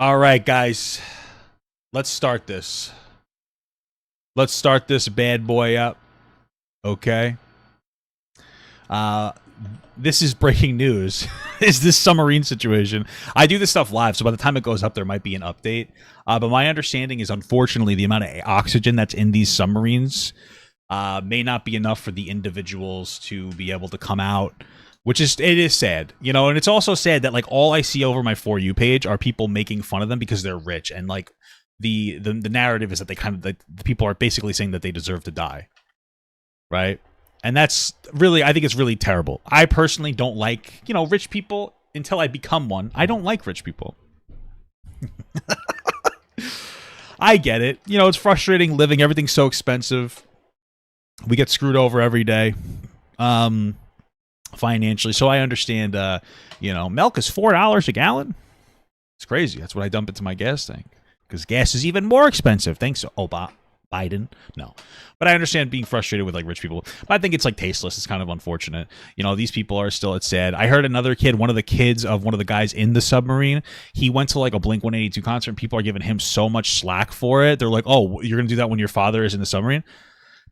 All right, guys. Let's start this. Let's start this bad boy up. Okay. This is breaking news. Is this submarine situation? I do this stuff live, so by the time it goes up, there might be an update. But my understanding is, unfortunately, the amount of oxygen that's in these submarines may not be enough for the individuals to be able to come out. Which is, it is sad, you know, and it's also sad that, like, all I see over my For You page are people making fun of them because they're rich, and, like, the narrative is that they kind of, the people are basically saying that they deserve to die, right? And that's really, I think it's really terrible. I personally don't like, you know, rich people until I become one. I don't like rich people. I get it. You know, it's frustrating living. Everything's so expensive. We get screwed over every day. Financially, so I understand. You know, milk is $4 a gallon. It's crazy. That's what I dump into my gas tank because gas is even more expensive. Thanks to Biden. No, but I understand being frustrated with, like, rich people. But I think it's, like, tasteless. It's kind of unfortunate. You know, these people are still. It's sad. I heard another kid, one of the kids of one of the guys in the submarine. He went to, like, a Blink-182 concert, and people are giving him so much slack for it. They're like, "Oh, you're gonna do that when your father is in the submarine,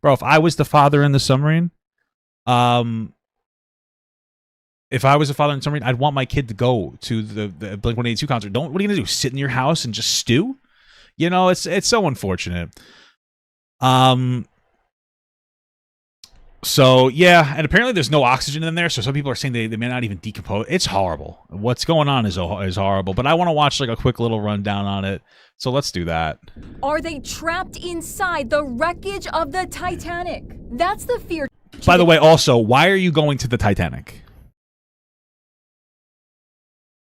bro?" If I was the father in the submarine, if I was a father in submarine, I'd want my kid to go to the Blink-182 concert. What are you gonna do? Sit in your house and just stew? You know, it's so unfortunate. So yeah, and apparently there's no oxygen in there, so some people are saying they may not even decompose. It's horrible. What's going on is horrible. But I want to watch, like, a quick little rundown on it. So let's do that. Are they trapped inside the wreckage of the Titanic? That's the fear. By the way, also, why are you going to the Titanic?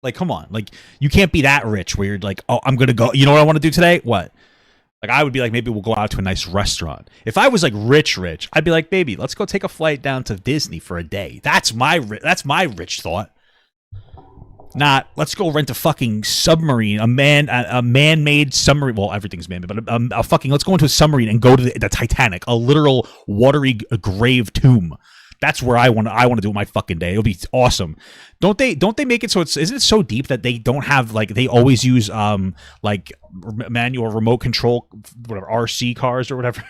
Like, come on. Like, you can't be that rich where you're like, "Oh, I'm going to go. You know what I want to do today?" What? Like, I would be like, maybe we'll go out to a nice restaurant. If I was, like, rich, I'd be like, "Baby, let's go take a flight down to Disney for a day." That's my rich thought. Not, let's go rent a fucking submarine, a man-made submarine. Well, everything's man-made, but let's go into a submarine and go to the Titanic, a literal watery grave tomb. That's where I want to do my fucking day. It'll be awesome. Don't they make it so isn't it so deep that they don't have, like, they always use like manual remote control, whatever, RC cars or whatever.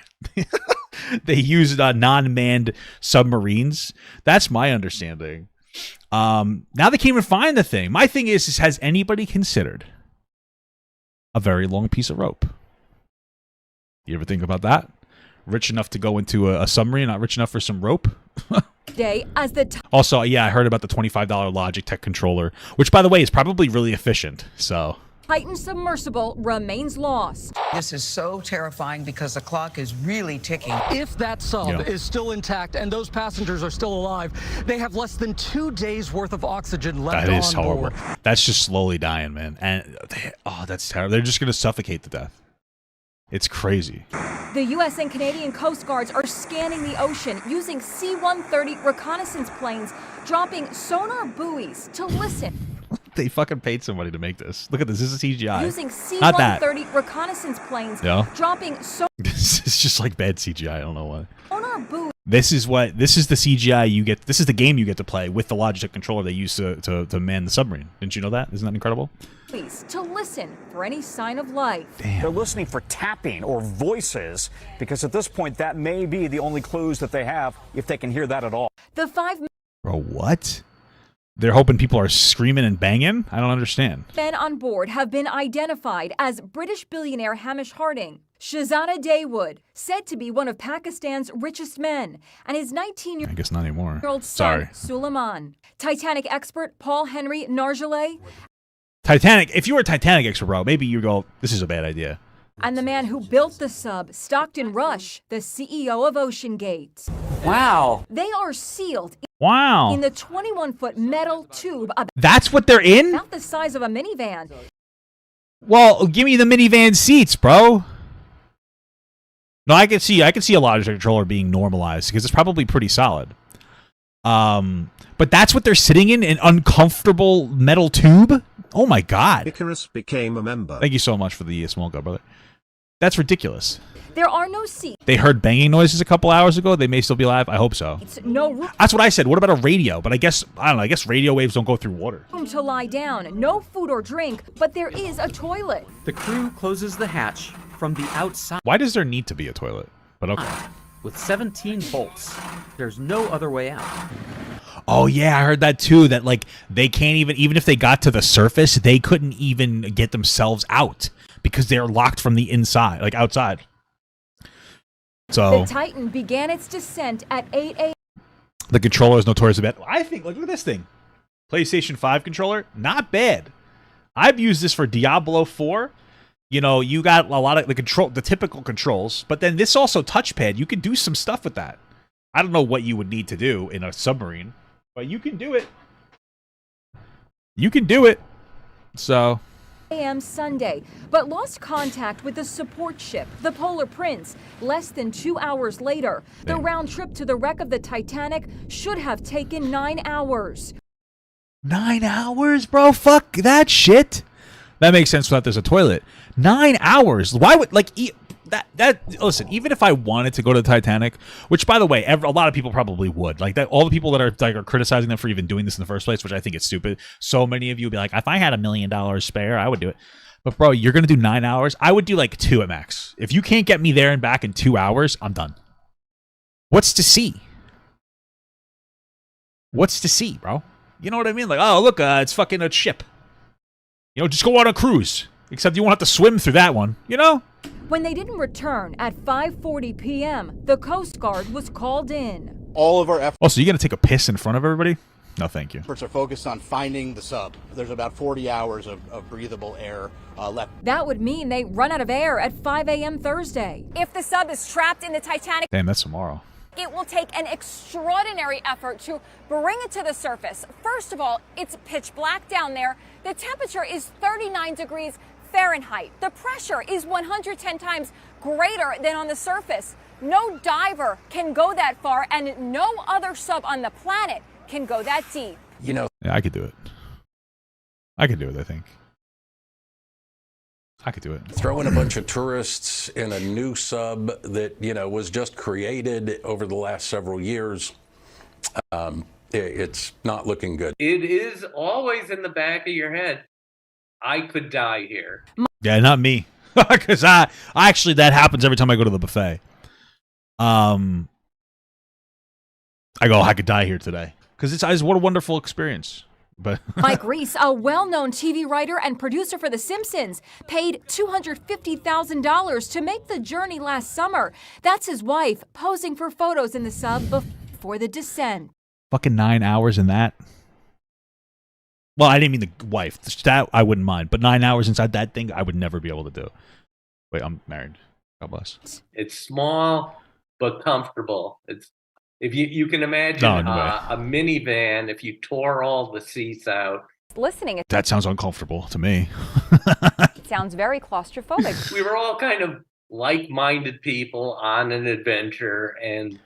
They use non-manned submarines. That's my understanding. Now they can't even find the thing. My thing is has anybody considered a very long piece of rope? You ever think about that? Rich enough to go into a submarine, not rich enough for some rope? Also, yeah, I heard about the $25 Logitech controller, which, by the way, is probably really efficient. So Titan submersible remains lost. This is so terrifying because the clock is really ticking. If that sub is still intact and those passengers are still alive, they have less than 2 days worth of oxygen left on board. That is horrible. That's just slowly dying, man. And that's terrible. They're just going to suffocate to death. It's crazy. The U.S. and Canadian Coast Guards are scanning the ocean using C-130 reconnaissance planes, dropping sonar buoys to listen. They fucking paid somebody to make this. Look at this. This is CGI. Using C-130 reconnaissance planes, dropping This is just like bad CGI. I don't know why. Sonar buoys. This is the CGI you get. This is the game you get to play with the Logitech controller they use to man the submarine. Didn't you know that? Isn't that incredible? To listen for any sign of life. Damn. They're listening for tapping or voices because at this point that may be the only clues that they have if they can hear that at all. The Bro, what? They're hoping people are screaming and banging? I don't understand. Men on board have been identified as British billionaire Hamish Harding, Shahzada Dawood, said to be one of Pakistan's richest men, and his 19-year-old I guess not anymore. son, Suleiman. Titanic expert Paul Henry Nargelet. Titanic, if you were a Titanic expert, bro, maybe you go, this is a bad idea. And the man who built the sub, Stockton Rush, the CEO of OceanGate. Wow. They are sealed Wow. in the 21-foot metal tube That's what they're in? about the size of a minivan. Well, give me the minivan seats, bro. No, I can see a Logitech controller being normalized because it's probably pretty solid. But that's what they're sitting in, an uncomfortable metal tube? Oh my god. Icarus became a member. Thank you so much for the small guy, brother. That's ridiculous. There are no seats. They heard banging noises a couple hours ago. They may still be alive. I hope so. No room That's what I said. What about a radio? But I guess, I don't know, I guess radio waves don't go through water. to lie down. No food or drink, but there is a toilet. The crew closes the hatch from the outside Why does there need to be a toilet? But okay. with 17 bolts. There's no other way out. Oh, yeah, I heard that too, that, like, they can't even if they got to the surface, they couldn't even get themselves out because they're locked from the inside, like outside. So The Titan began its descent at 8 a.m. the controller is notorious about. I think, look at this thing. PlayStation 5 controller, not bad. I've used this for Diablo 4. You know, you got a lot of the typical controls, but then this also touchpad. You can do some stuff with that. I don't know what you would need to do in a submarine, but you can do it. You can do it. So a.m. Sunday, but lost contact with the support ship, the Polar Prince, less than 2 hours later. The round trip to the wreck of the Titanic should have taken 9 hours. 9 hours, bro? Fuck that shit. That makes sense without there's a toilet. 9 hours. Why would, like, listen, even if I wanted to go to the Titanic, which, by the way, a lot of people probably would, like, that, all the people that are criticizing them for even doing this in the first place, which I think is stupid. So many of you would be like, if I had $1 million spare, I would do it. But bro, you're gonna do 9 hours? I would do like 2 at max. If you can't get me there and back in 2 hours, I'm done. What's to see? What's to see, bro? You know what I mean? Like, oh, look, it's fucking a ship. You know, just go on a cruise. Except you won't have to swim through that one, you know? When they didn't return at 5:40 p.m., the Coast Guard was called in. All of our efforts. Oh, so you're going to take a piss in front of everybody? No, thank you. Are focused on finding the sub. There's about 40 hours of breathable air left. That would mean they run out of air at 5 a.m. Thursday. If the sub is trapped in the Titanic, Damn, that's tomorrow. it will take an extraordinary effort to bring it to the surface. First of all, it's pitch black down there. The temperature is 39 degrees Fahrenheit. The pressure is 110 times greater than on the surface. No diver can go that far, and no other sub on the planet can go that deep. You know, Yeah, I could do it. I could do it, I think. I could do it. Throw in a bunch of tourists in a new sub that, you know, was just created over the last several years. It's not looking good. It is always in the back of your head. I could die here. Yeah, not me. Because I actually, that happens every time I go to the buffet. I go, I could die here today. Because it's what a wonderful experience. But Mike Reese, a well-known TV writer and producer for The Simpsons, paid $250,000 to make the journey last summer. That's his wife posing for photos in the sub before the descent. fucking 9 hours in that. Well, I didn't mean the wife. That I wouldn't mind. But 9 hours inside that thing, I would never be able to do. Wait, I'm married. God bless. It's small but comfortable. It's if you can imagine a minivan if you tore all the seats out. Listening, it That sounds uncomfortable to me. sounds very claustrophobic. We were all kind of like-minded people on an adventure, and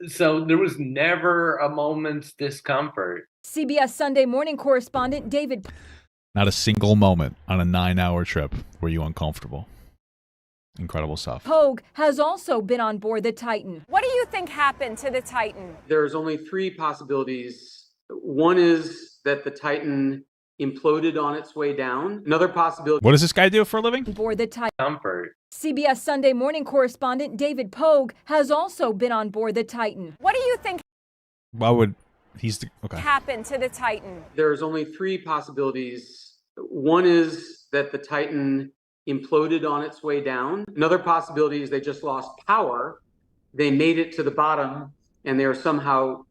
so there was never a moment's discomfort. CBS Sunday Morning correspondent David Not a single moment on a 9-hour trip were you uncomfortable. Incredible stuff. Pogue has also been on board the Titan. What do you think happened to the Titan? There's only 3 possibilities. One is that the Titan imploded on its way down. Another possibility. What does this guy do for a living? Aboard the Titan. Comfort. CBS Sunday Morning correspondent David Pogue has also been on board the Titan. What do you think Why would he's the okay? happened to the Titan? There's only 3 possibilities. One is that the Titan imploded on its way down. Another possibility is they just lost power. They made it to the bottom and they are somehow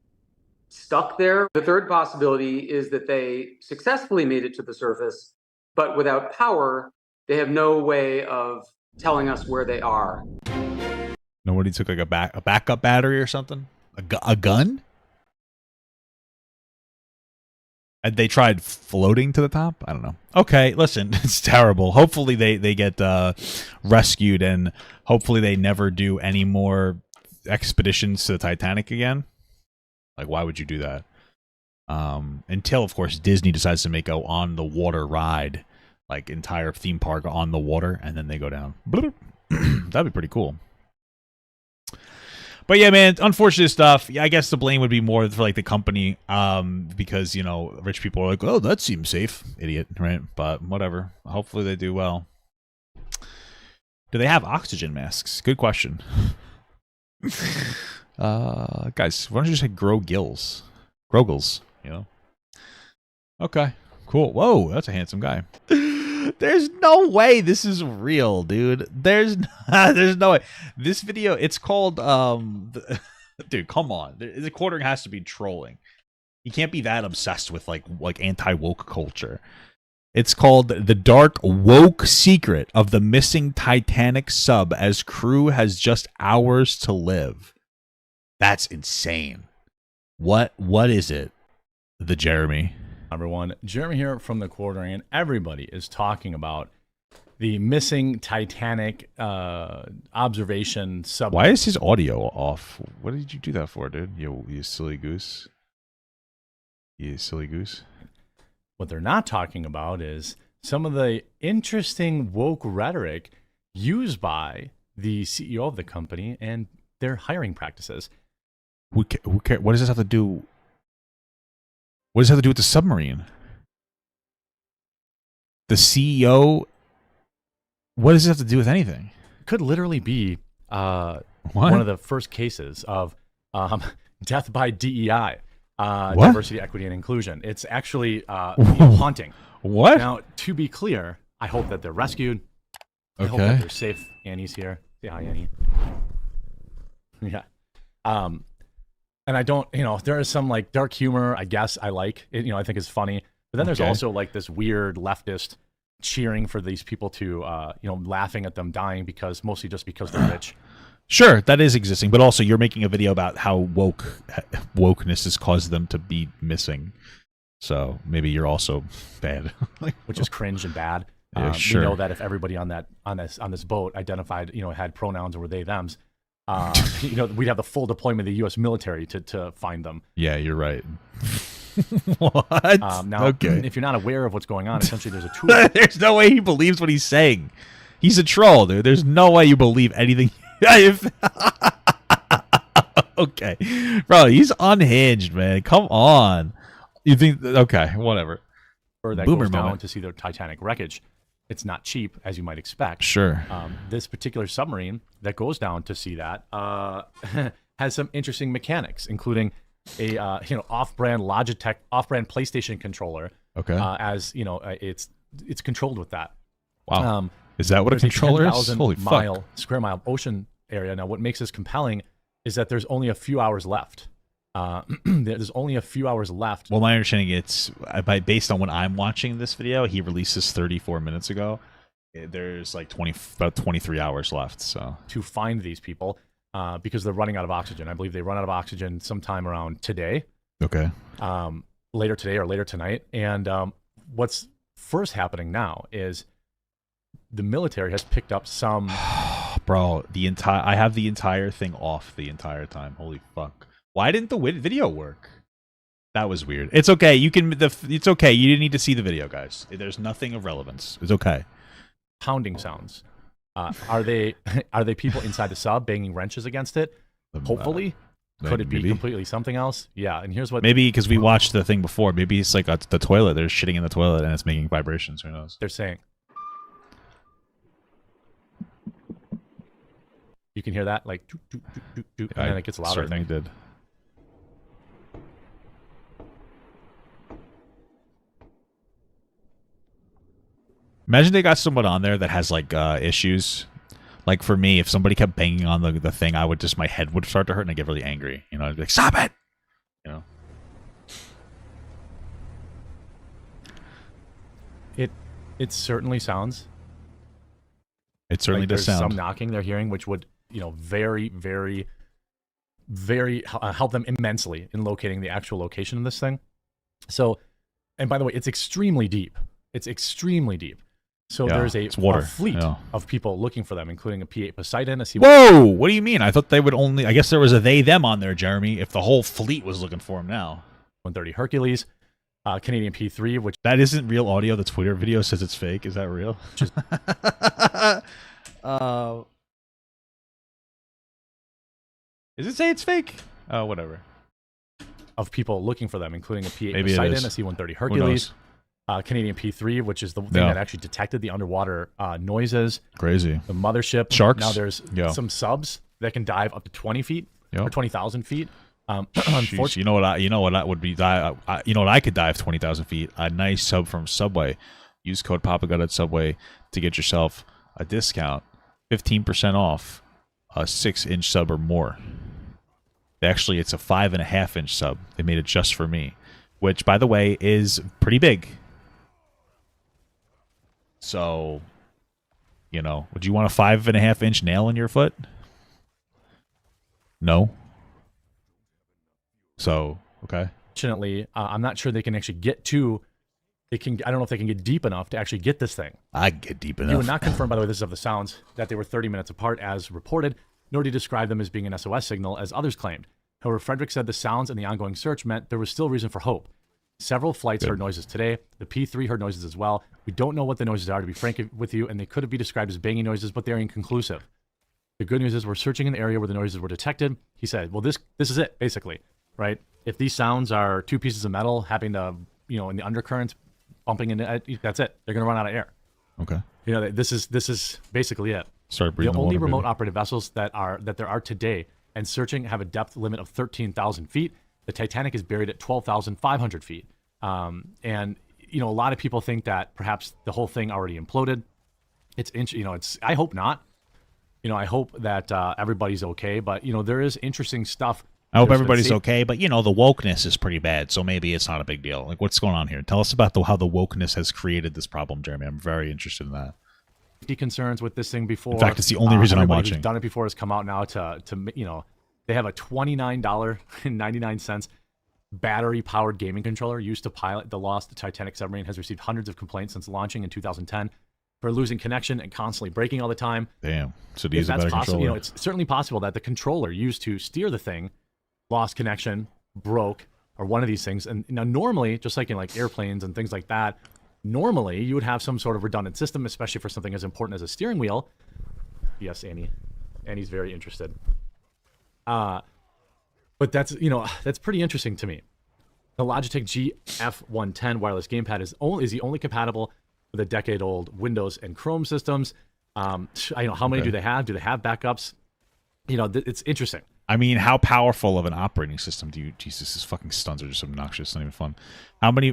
stuck there. The third possibility is that they successfully made it to the surface, but without power, they have no way of telling us where they are. Nobody took like a backup battery or something? A gun? And they tried floating to the top? I don't know. Okay, listen, it's terrible. Hopefully they get rescued, and hopefully they never do any more expeditions to the Titanic again. Like, why would you do that? Until, of course, Disney decides to make a on the water ride, like entire theme park on the water, and then they go down. That'd be pretty cool. But yeah, man, unfortunate stuff. Yeah, I guess the blame would be more for like the company, because you know, rich people are like, "Oh, that seems safe." Idiot, right? But whatever. Hopefully they do well. Do they have oxygen masks? Good question. Guys, why don't you just like grow gills? Grow gills, you know? Okay, cool. Whoa, that's a handsome guy. There's no way this is real, dude. There's no way. This video, it's called dude, come on. The quartering has to be trolling. You can't be that obsessed with like anti-woke culture. It's called The Dark Woke Secret of the Missing Titanic Sub as Crew Has Just Hours to Live. That's insane. What is it? The Jeremy. Everyone, Jeremy here from The Quartering, and everybody is talking about the missing Titanic observation sub. Why is his audio off? What did you do that for, dude? You silly goose. You silly goose. What they're not talking about is some of the interesting woke rhetoric used by the CEO of the company and their hiring practices. Who cares? What does this have to do? What does it have to do with the submarine? The CEO? What does it have to do with anything? Could literally be one of the first cases of death by DEI, diversity, equity, and inclusion. It's actually haunting. What? Now, to be clear, I hope that they're rescued. I hope that they're safe. Annie's here. Say hi, Annie. Yeah. And I don't, there is some like dark humor, I guess I like it, I think it's funny. But then there's also like this weird leftist cheering for these people to, laughing at them dying mostly just because they're rich. Sure, that is existing. But also you're making a video about how wokeness has caused them to be missing. So maybe you're also bad. Which is cringe and bad. Sure. We know that if everybody on this boat identified, had pronouns or were they, thems, we'd have the full deployment of the U.S. military to find them. Yeah, you're right. What? Now, if you're not aware of what's going on, essentially there's a tool. There's no way he believes what he's saying. He's a troll, dude. There's no way you believe anything. Okay. Bro, he's unhinged, man. Come on. You think... Okay, whatever. Or that Boomer goes down moment. to see the Titanic wreckage. It's not cheap, as you might expect. Sure. This particular submarine that goes down to see that has some interesting mechanics, including a off-brand Logitech, off-brand PlayStation controller. Okay. It's controlled with that. Wow. Is that what a controller is? Holy fuck. Square mile ocean area. Now, what makes this compelling is that there's only a few hours left. There's only a few hours left. Well, my understanding it's based on when I'm watching this video, he released this 34 minutes ago. There's like about 23 hours left. So to find these people, because they're running out of oxygen. I believe they run out of oxygen sometime around today. Okay. Later today or later tonight. And what's first happening now is the military has picked up some. Bro, I have the entire thing off the entire time. Holy fuck. Why didn't the video work? That was weird. It's okay. It's okay. You didn't need to see the video, guys. There's nothing of relevance. It's okay. Pounding sounds. Are they people inside the sub banging wrenches against it? Hopefully. Could it be completely something else? Yeah. And here's what. Maybe because we watched the thing before. Maybe it's like the toilet. They're shitting in the toilet and it's making vibrations. Who knows? They're saying. You can hear that, like, doo, doo, doo, doo, doo, and then it gets louder. Certainly did. Imagine they got someone on there that has like issues. Like for me, if somebody kept banging on the thing, my head would start to hurt and I'd get really angry. I'd be like, stop it! It certainly sounds. It certainly does sound. There's some knocking they're hearing, which would, very, very, very help them immensely in locating the actual location of this thing. So, and by the way, it's extremely deep. It's extremely deep. So there's a fleet of people looking for them, including a P-8 Poseidon. Whoa! What do you mean? I thought they would only... I guess there was a they-them on there, Jeremy, if the whole fleet was looking for him now. 130 Hercules, Canadian P-3, which... That isn't real audio. The Twitter video says it's fake. Is that real? Does it say it's fake? Oh, whatever. Of people looking for them, including a P-8 Maybe Poseidon, it is. a C-130 Hercules, Canadian P-3, which is the thing that actually detected the underwater noises. Crazy. The mothership. Sharks. Now there's some subs that can dive up to 20 feet or 20,000 feet. Jeez, you know what I would be you know what I could dive 20,000 feet? A nice sub from Subway. Use code PAPAGUT at Subway to get yourself a discount, 15% off a 6-inch sub or more. Actually, it's a 5.5-inch sub. They made it just for me, which, by the way, is pretty big. So, you know, would you want a 5.5-inch nail in your foot? No. So, okay. Fortunately, I'm not sure they can actually get to. I don't know if they can get deep enough to actually get this thing. I can get deep enough. You would not confirm, by the way, this is of the sounds, that they were 30 minutes apart as reported, nor did he describe them as being an SOS signal as others claimed. However, Frederick said the sounds and the ongoing search meant there was still reason for hope. Several flights heard noises today. The P-3 heard noises as well. We don't know what the noises are, to be frank with you, and they could be described as banging noises, but they're inconclusive. The good news is we're searching in the area where the noises were detected. He said, well, this is it, basically, right? If these sounds are two pieces of metal having to, in the undercurrent, bumping into it, that's it. They're going to run out of air. Okay. This is basically it. Start breathing the only water, remote baby. operated vessels that there are today and searching have a depth limit of 13,000 feet. The Titanic is buried at 12,500 feet. And a lot of people think that perhaps the whole thing already imploded. I hope not. I hope that everybody's okay. But there is interesting stuff. I hope everybody's okay, but the wokeness is pretty bad, so maybe it's not a big deal. Like, what's going on here? Tell us about how the wokeness has created this problem, Jeremy. I'm very interested in that. Safety concerns with this thing before. In fact, it's the only reason I'm watching. Who's done it before has come out now to they have a $29.99 battery-powered gaming controller used to pilot the lost Titanic submarine. Has received hundreds of complaints since launching in 2010 for losing connection and constantly breaking all the time. Damn. So these are better controller. It's certainly possible that the controller used to steer the thing lost connection, broke, or one of these things. And normally, just like in airplanes and things like that, normally you would have some sort of redundant system, especially for something as important as a steering wheel. Yes, Annie. Annie's very interested. But that's pretty interesting to me. The Logitech GF110 wireless gamepad is the only compatible with a decade-old Windows and Chrome systems. How many do they have? Do they have backups? It's interesting. I mean, how powerful of an operating system do you? Jesus, these fucking stuns are just obnoxious. It's not even fun.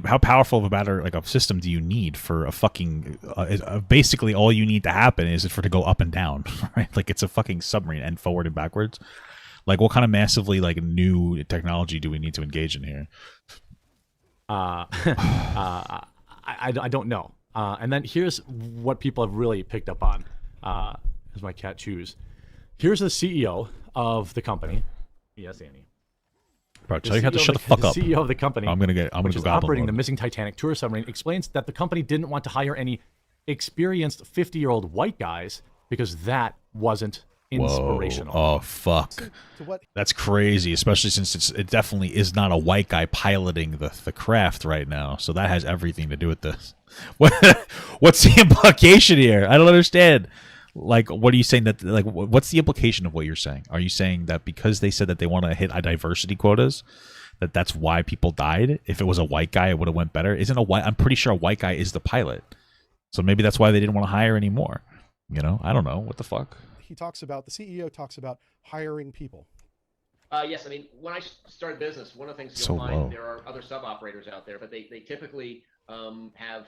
How powerful of a battery, a system, do you need for a fucking? Basically, all you need to happen is for it to go up and down, right? It's a fucking submarine and forward and backwards. What kind of massively new technology do we need to engage in here? I don't know. And then here's what people have really picked up on. As my cat chews. Here's the CEO of the company. Yes, Annie. Bro, tell you how to shut the fuck up. The CEO of the company, I'm gonna go operating the missing Titanic tour submarine, explains that the company didn't want to hire any experienced 50-year-old white guys because that wasn't inspirational. Whoa. Oh fuck. That's crazy, especially since it definitely is not a white guy piloting the craft right now. So that has everything to do with this. What's the implication here? I don't understand. What are you saying that, what's the implication of what you're saying? Are you saying that because they said that they want to hit diversity quotas, that's why people died? If it was a white guy, it would have went better. I'm pretty sure a white guy is the pilot. So maybe that's why they didn't want to hire anymore. I don't know. What the fuck? The CEO talks about hiring people. Yes, I mean, when I started business, one of the things you'll find, there are other sub-operators out there, but they typically have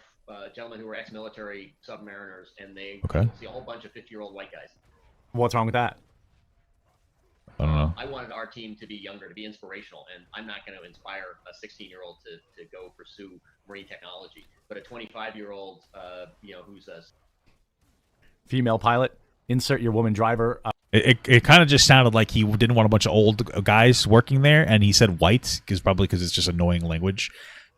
gentlemen who are ex-military submariners, and they see a whole bunch of 50-year-old white guys. What's wrong with that? I don't know. I wanted our team to be younger, to be inspirational, and I'm not going to inspire a 16-year-old to go pursue marine technology. But a 25-year-old, who's a female pilot, insert your woman driver. It kind of just sounded like he didn't want a bunch of old guys working there, and he said white because it's just annoying language.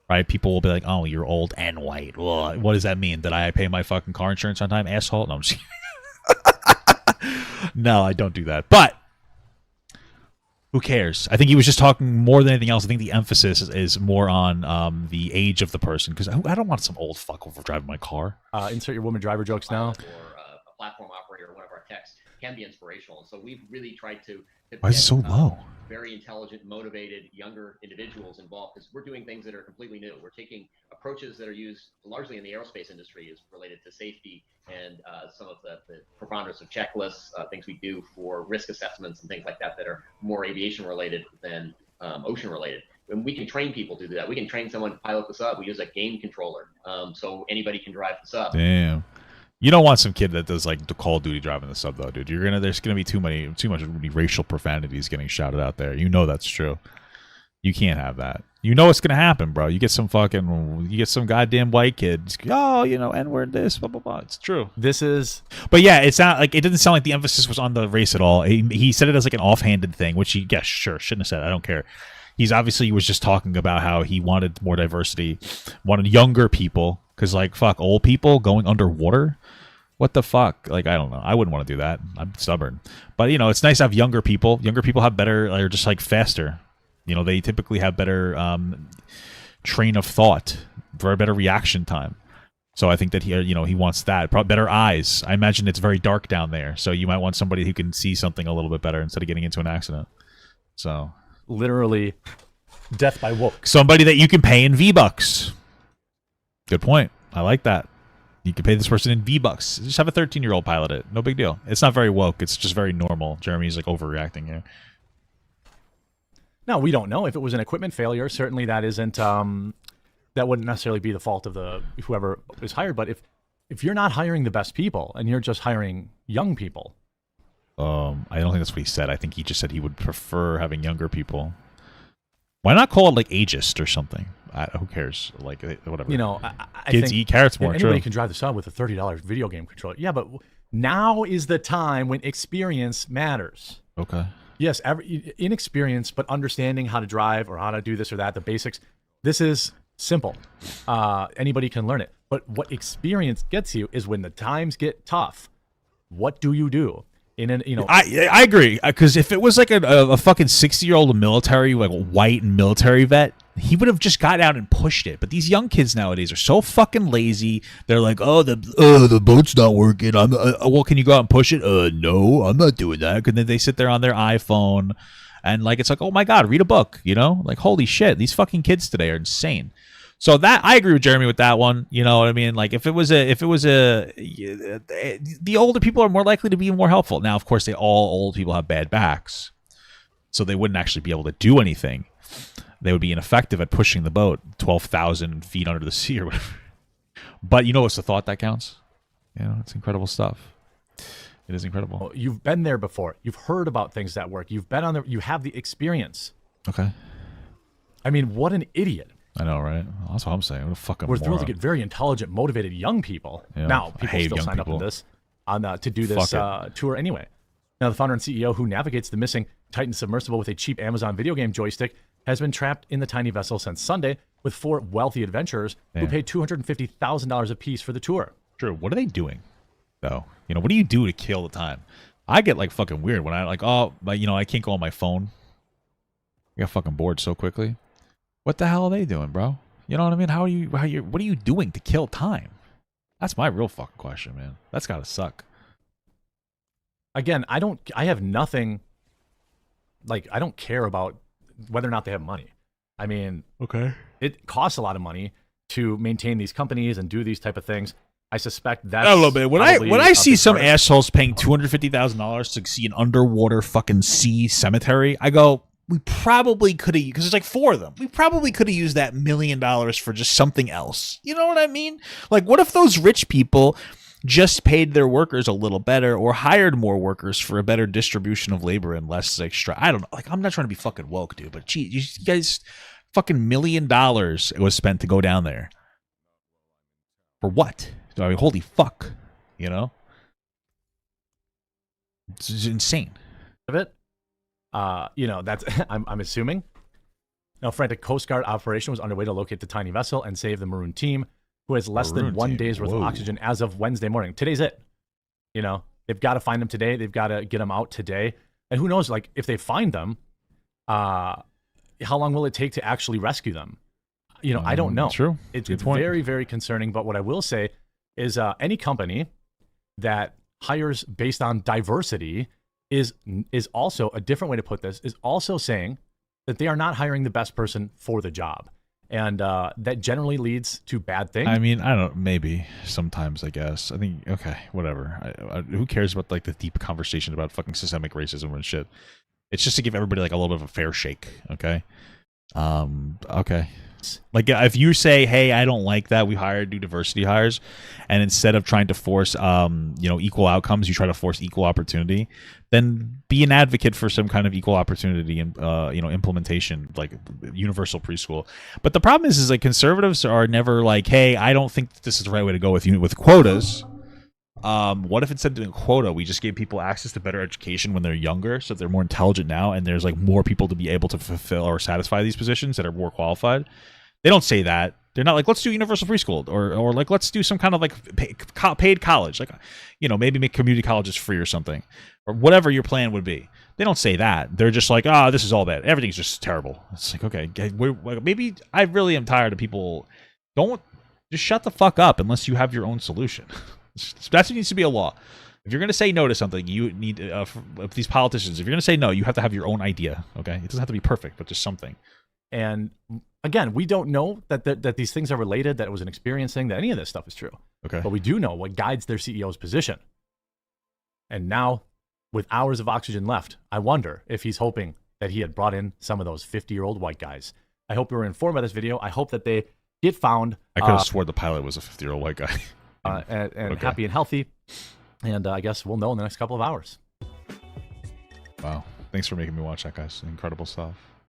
Right? People will be like, oh, you're old and white. Well, what does that mean? That I pay my fucking car insurance on time, asshole? No, I'm just No, I don't do that. But who cares? I think he was just talking more than anything else. I think the emphasis is more on the age of the person, because I don't want some old fuck over driving my car. Insert your woman driver jokes now. Or a platform operator, one of our techs. effects can be inspirational. So we've really tried to Why is it so low? Very intelligent, motivated, younger individuals involved, because we're doing things that are completely new. We're taking approaches that are used largely in the aerospace industry, is related to safety and some of the preponderance of checklists, things we do for risk assessments and things like that that are more aviation related than ocean related. And we can train people to do that. We can train someone to pilot the sub. We use a game controller, so anybody can drive the sub. Damn. You don't want some kid that does like the Call of Duty driving the sub though, dude. There's gonna be too much racial profanities getting shouted out there. You know that's true. You can't have that. You know what's gonna happen, bro. You get some goddamn white kid. Oh, N-word this, blah blah blah. It's true. But yeah, it's not like it didn't sound like the emphasis was on the race at all. He said it as like an offhanded thing, which shouldn't have said. I don't care. He was just talking about how he wanted more diversity, wanted younger people, because like fuck old people going underwater. What the fuck? Like, I don't know. I wouldn't want to do that. I'm stubborn. But, it's nice to have younger people. Younger people have better, are just like faster. They typically have better train of thought, very better reaction time. So I think that he wants that. Probably better eyes. I imagine it's very dark down there. So you might want somebody who can see something a little bit better instead of getting into an accident. So. Literally death by woke. Somebody that you can pay in V-Bucks. Good point. I like that. You can pay this person in V-Bucks. Just have a 13-year-old pilot it. No big deal. It's not very woke. It's just very normal. Jeremy's like overreacting here. No, we don't know. If it was an equipment failure, certainly that isn't that wouldn't necessarily be the fault of whoever is hired. But if you're not hiring the best people and you're just hiring young people. I don't think that's what he said. I think he just said he would prefer having younger people. Why not call it like ageist or something? Who cares? Like whatever. I kids think eat carrots more. Anybody can drive the sub with a $30 video game controller. Yeah, but now is the time when experience matters. Okay. Yes, inexperience, but understanding how to drive or how to do this or that, the basics. This is simple. Anybody can learn it. But what experience gets you is when the times get tough. What do you do? I agree, because if it was like a fucking 60-year-old military, like white military vet, he would have just got out and pushed it. But these young kids nowadays are so fucking lazy. They're like, the boat's not working. Well, can you go out and push it? No, I'm not doing that. And then they sit there on their iPhone, and like it's like, oh my god, read a book. Like holy shit, these fucking kids today are insane. So that I agree with Jeremy with that one. You know what I mean? Like the older people are more likely to be more helpful. Now, of course, all old people have bad backs, so they wouldn't actually be able to do anything. They would be ineffective at pushing the boat 12,000 feet under the sea or whatever. But it's the thought that counts. It's incredible stuff. It is incredible. Well, you've been there before. You've heard about things that work. You've been on there. You have the experience. Okay. I mean, what an idiot. I know, right? That's what I'm saying. What a fucking We're moron. thrilled to get very intelligent, motivated young people. Yeah. Now, people still signed up for this to do this tour anyway. Now, the founder and CEO who navigates the missing Titan submersible with a cheap Amazon video game joystick has been trapped in the tiny vessel since Sunday with 4 wealthy adventurers who paid $250,000 apiece for the tour. True. What are they doing, though? What do you do to kill the time? I get like fucking weird when I like, I can't go on my phone. I got fucking bored so quickly. What the hell are they doing, bro? You know what I mean? What are you doing to kill time? That's my real fucking question, man. That's gotta suck. Again, I have nothing, like, I don't care about whether or not they have money. I mean, okay, it costs a lot of money to maintain these companies and do these type of things. I suspect that's a little bit. When I see some assholes paying $250,000 to see an underwater fucking sea cemetery, I go, we probably could have, because there's like 4 of them. We probably could have used that $1 million for just something else. You know what I mean? Like, what if those rich people just paid their workers a little better or hired more workers for a better distribution of labor and less extra? I don't know. Like, I'm not trying to be fucking woke, dude, but gee, you guys, fucking $1 million was spent to go down there. For what? I mean, holy fuck. It's insane. Of it. That's I'm assuming. Now, frantic Coast Guard operation was underway to locate the tiny vessel and save the maroon team, who has less than 1 day's worth of oxygen as of Wednesday morning. Today's it. They've got to find them today. They've got to get them out today. And who knows, like, if they find them, how long will it take to actually rescue them? I don't know. True. It's very, very concerning. But what I will say is any company that hires based on diversity is also a different way to put this, is also saying that they are not hiring the best person for the job. And that generally leads to bad things. I mean, I don't, maybe sometimes, I guess. I think, okay, whatever. Who cares about like the deep conversation about fucking systemic racism and shit? It's just to give everybody like a little bit of a fair shake, okay? Okay. Like if you say, hey, I don't like that, we do diversity hires, and instead of trying to force equal outcomes, you try to force equal opportunity, then be an advocate for some kind of equal opportunity and implementation, like universal preschool. But the problem is like conservatives are never like, hey, I don't think this is the right way to go with quotas. What if instead of doing quota, we just gave people access to better education when they're younger, so they're more intelligent now, and there's like more people to be able to fulfill or satisfy these positions that are more qualified? They don't say that. They're not like, let's do universal preschool or like let's do some kind of like paid college, like maybe make community colleges free or something, or whatever your plan would be. They don't say that. They're just like, this is all bad. Everything's just terrible. It's like, okay, maybe I really am tired of people. Don't just shut the fuck up unless you have your own solution. That's what needs to be a law. If you're going to say no to something, you need these politicians. If you're going to say no, you have to have your own idea. Okay, it doesn't have to be perfect, but just something. And again, we don't know that these things are related, that it was an experience thing, that any of this stuff is true. Okay, but we do know what guides their CEO's position. And now, with hours of oxygen left, I wonder if he's hoping that he had brought in some of those 50-year-old white guys. I hope you were informed by this video. I hope that they get found. I could have swore the pilot was a 50-year-old white guy. And okay. Happy and healthy. And I guess we'll know in the next couple of hours. Wow. Thanks for making me watch that, guys. Incredible stuff.